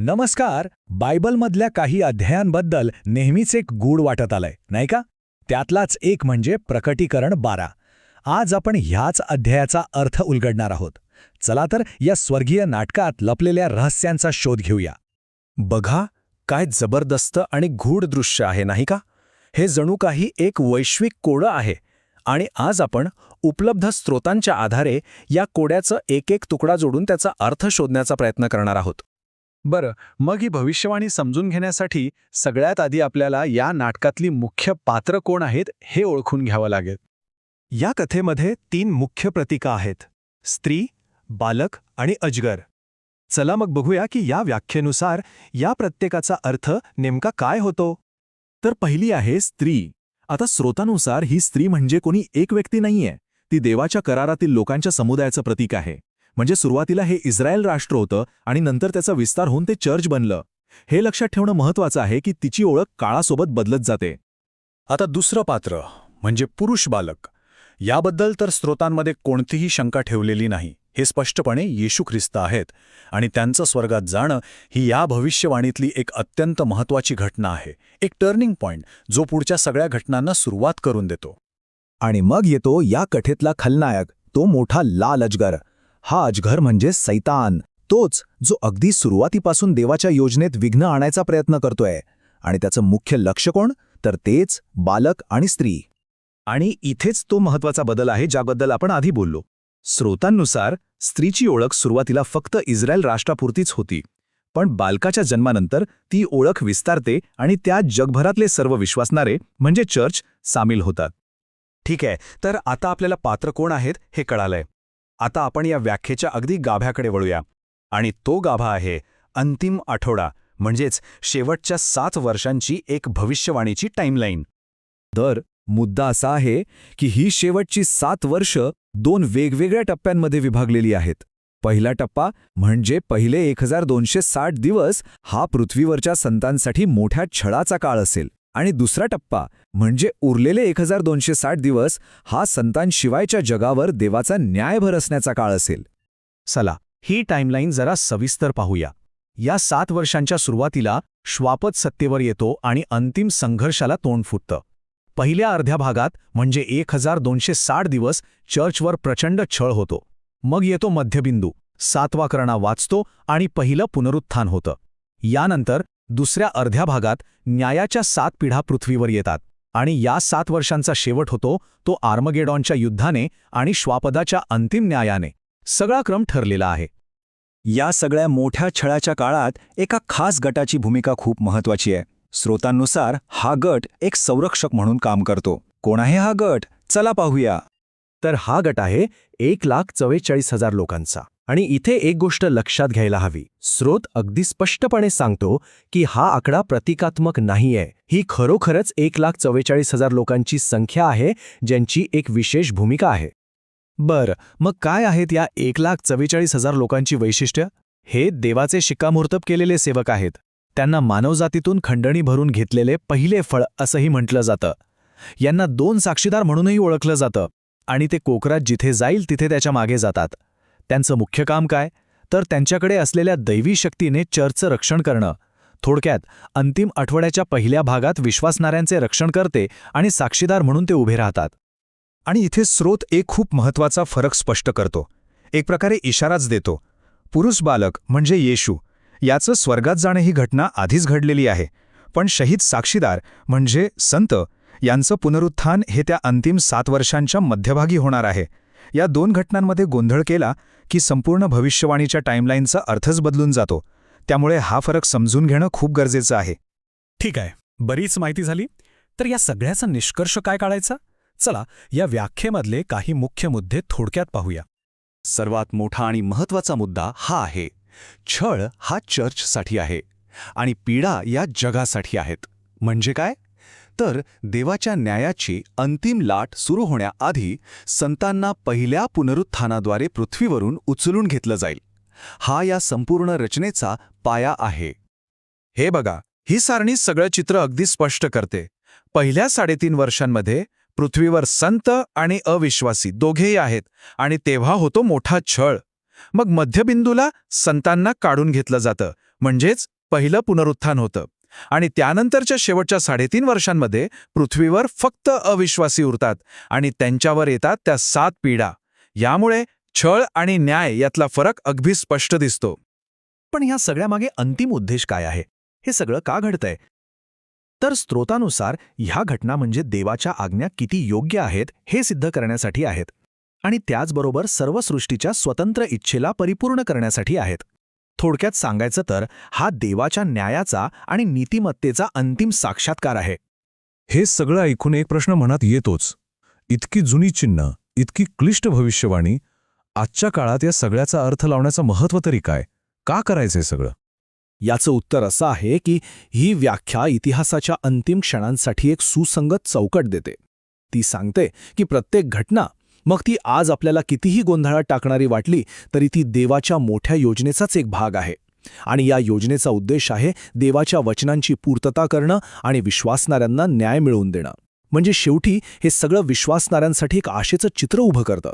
नमस्कार. बायबलमधल्या काही अध्यायांबद्दल नेहमीच एक गूढ वाटत आलंय, नाही का? त्यातलाच एक म्हणजे प्रकटीकरण 12. आज आपण ह्याच अध्यायाचा अर्थ उलगडणार आहोत. चला तर या स्वर्गीय नाटकात लपलेल्या रहस्यांचा शोध घेऊया. बघा, काय जबरदस्त आणि गूढ दृश्य आहे नाही का? हे जणू काही एक वैश्विक कोडं आहे आणि आज आपण उपलब्ध स्रोतांच्या आधारे या कोड्याचं एक एक तुकडा जोडून त्याचा अर्थ शोधण्याचा प्रयत्न करणार आहोत. बरं, मग ही भविष्यवाणी समजून घेण्यासाठी सगळ्यात आधी आपल्याला या नाटकातली मुख्य पात्र कोण आहेत हे ओळखून घ्यावं लागेल. या कथेमध्ये 3 मुख्य प्रतीका आहेत: स्त्री, बालक आणि अजगर. चला मग बघूया की या व्याख्येनुसार या प्रत्येकाचा अर्थ नेमका काय होतो. तर पहिली आहे स्त्री. आता स्रोतानुसार ही स्त्री म्हणजे कोणी एक व्यक्ती नाहीये, ती देवाच्या करारातील लोकांच्या समुदायाचं प्रतीक आहे. म्हणजे सुरुवातीला हे इस्रायल राष्ट्र होतं आणि नंतर त्याचा विस्तार होऊन ते चर्च बनलं. हे लक्षात ठेवणं महत्त्वाचं आहे की तिची ओळख काळासोबत बदलत जाते. आता दुसरं पात्र म्हणजे पुरुष बालक. याबद्दल तर स्रोतांमध्ये कोणतीही शंका ठेवलेली नाही. हे स्पष्टपणे येशू ख्रिस्त आहेत आणि त्यांचं स्वर्गात जाणं ही या भविष्यवाणीतली एक अत्यंत महत्त्वाची घटना आहे, एक टर्निंग पॉइंट जो पुढच्या सगळ्या घटनांना सुरुवात करून देतो. आणि मग येतो या कथेतला खलनायक, तो मोठा लाल अजगर. हा अजगर म्हणजे सैतान, तोच जो अगदी सुरुवातीपासून देवाच्या योजनेत विघ्न आणायचा प्रयत्न करतोय. आणि त्याचं मुख्य लक्ष कोण? तर तेच बालक आणि स्त्री. आणि इथेच तो महत्त्वाचा बदल आहे ज्याबद्दल आपण आधी बोललो. स्रोतांनुसार स्त्रीची ओळख सुरुवातीला फक्त इस्रायल राष्ट्रापुरतीच होती, पण बालकाच्या जन्मानंतर ती ओळख विस्तारते आणि त्यात जगभरातले सर्व विश्वासणारे म्हणजे चर्च सामील होतात. ठीक आहे, तर आता आपल्याला पात्र कोण आहेत हे कळालंय. आता आपण या व्याख्येच्या अगदी गाभ्याकडे वळूया. आणि तो गाभा आहे अंतिम आठवडा, म्हणजेच शेवटच्या 7 वर्षांची एक भविष्यवाणीची टाईमलाईन. तर मुद्दा असा आहे की ही शेवटची 7 वर्ष 2 वेगवेगळ्या टप्प्यांमध्ये विभागलेली आहेत. पहिला टप्पा म्हणजे पहिले 1260 दिवस हा पृथ्वीवरच्या संतांसाठी मोठ्या छळाचा काळ असेल. आणि दुसरा टप्पा म्हणजे उरलेले 1260 दिवस हा संतांशिवायच्या जगावर देवाचा न्याय भरसण्याचा काळ असेल. चला, ही टाईमलाईन जरा सविस्तर पाहूया. या 7 वर्षांच्या सुरुवातीला श्वापद सत्तेवर येतो आणि अंतिम संघर्षाला तोंड फुटतं. पहिल्या अर्ध्या भागात म्हणजे 1260 दिवस चर्चवर प्रचंड छळ होतो. मग येतो मध्यबिंदू, 7वा करणा वाचतो आणि पहिलं पुनरुत्थान होतं. यानंतर दुसऱ्या अर्ध्या भागात न्यायाच्या 7 पिढा पृथ्वीवर येतात आणि या 7 वर्षांचा शेवट होतो तो आर्मगेडॉनच्या युद्धाने आणि श्वापदाच्या अंतिम न्यायाने. सगळा क्रम ठरलेला आहे. या सगळ्या मोठ्या छळाच्या काळात एका खास गटाची भूमिका खूप महत्त्वाची आहे. स्रोतांनुसार हा गट एक संरक्षक म्हणून काम करतो. कोण आहे हा गट? चला पाहूया. तर हा गट आहे 1,44,000 लोकांचा. आणि इथे एक गोष्ट लक्षात घ्यायला हवी. स्रोत अगदी स्पष्टपणे सांगतो की हा आकडा प्रतिकात्मक नाहीये. ही खरोखरच 1,44,000 लोकांची संख्या आहे ज्यांची एक विशेष भूमिका आहे. बरं, मग काय आहेत या 1,44,000 लोकांची वैशिष्ट्य? हे देवाचे शिक्कामोर्तब केलेले सेवक आहेत. त्यांना मानवजातीतून खंडणी भरून घेतलेले पहिले फळ असंही म्हटलं जातं. यांना 2 साक्षीदार म्हणूनही ओळखलं जातं आणि ते कोकरात जिथे जाईल तिथे त्याच्या मागे जातात. त्यांचं मुख्य काम काय? तर त्यांच्याकडे असलेल्या दैवी शक्तीने चर्चचं रक्षण करणं. थोडक्यात अंतिम आठवड्याच्या पहिल्या भागात विश्वासणाऱ्यांचे रक्षण करते आणि साक्षीदार म्हणून ते उभे राहतात. आणि इथे स्रोत एक खूप महत्त्वाचा फरक स्पष्ट करतो, एक प्रकारे इशाराच देतो. पुरुष बालक म्हणजे येशू याचं स्वर्गात जाणं ही घटना आधीच घडलेली आहे, पण शहीद साक्षीदार म्हणजे संत यांचं पुनरुत्थान हे त्या अंतिम 7 वर्षांच्या मध्यभागी होणार आहे. या 2 घटनांमध्ये गोंधळ केला की संपूर्ण भविष्यवाणीच्या टाईमलाईनचा अर्थच बदलून जातो. त्यामुळे हा फरक समजून घेणं खूप गरजेचं आहे. ठीक आहे, बरीच माहिती झाली. तर या सगळ्याचा निष्कर्ष काय काढायचा? चला, या व्याख्येमधले काही मुख्य मुद्दे थोडक्यात पाहूया. सर्वात मोठा आणि महत्त्वाचा मुद्दा हा आहे: छळ हा चर्चसाठी आहे आणि पीडा या जगासाठी आहेत. म्हणजे काय? तर देवाच्या न्यायाची अंतिम लाट सुरू होण्याआधी संतांना पहिल्या पुनरुत्थानाद्वारे पृथ्वीवरून उचलून घेतलं जाईल. हा या संपूर्ण रचनेचा पाया आहे. हे बघा, ही सारणी सगळं चित्र अगदी स्पष्ट करते. पहिल्या 3.5 वर्षांमध्ये पृथ्वीवर संत आणि अविश्वासी दोघेही आहेत आणि तेव्हा होतो मोठा छळ. मग मध्यबिंदूला संतांना काढून घेतलं जातं म्हणजेच पहिलं पुनरुत्थान होतं. आणि त्यानंतरच्या शेवटच्या 3.5 वर्षांमध्ये पृथ्वीवर फक्त अविश्वासी उरतात आणि त्यांच्यावर येतात त्या 7 पिढा. यामुळे छळ आणि न्याय यातला फरक अगदी स्पष्ट दिसतो. पण ह्या सगळ्यामागे अंतिम उद्देश काय आहे? हे सगळं का घडतंय? तर स्रोतानुसार ह्या घटना म्हणजे देवाच्या आज्ञा किती योग्य आहेत हे सिद्ध करण्यासाठी आहेत. आणि त्याचबरोबर सर्व सृष्टीच्या स्वतंत्र इच्छेला परिपूर्ण करण्यासाठी आहेत. थोडक्यात सांगायचं तर हा देवाच्या न्यायाचा आणि नीतिमत्तेचा अंतिम साक्षात्कार आहे. हे सगळं ऐकून एक प्रश्न मनात येतोच. इतकी जुनी चिन्ह, इतकी क्लिष्ट भविष्यवाणी, आजच्या काळात या सगळ्याचा अर्थ लावण्याचं महत्त्व तरी काय? का करायचंय सगळं? याचं उत्तर असं आहे की ही व्याख्या इतिहासाच्या अंतिम क्षणांसाठी एक सुसंगत चौकट देते. ती सांगते की प्रत्येक घटना, मग ती आज आपल्याला कितीही गोंधळात टाकणारी वाटली तरी ती देवाच्या मोठ्या योजनेचाच एक भाग आहे. आणि या योजनेचा उद्देश आहे देवाच्या वचनांची पूर्तता करणं आणि विश्वासणाऱ्यांना न्याय मिळवून देणं. म्हणजे शेवटी हे सगळं विश्वासणाऱ्यांसाठी एक आशेचं चित्र उभं करतं.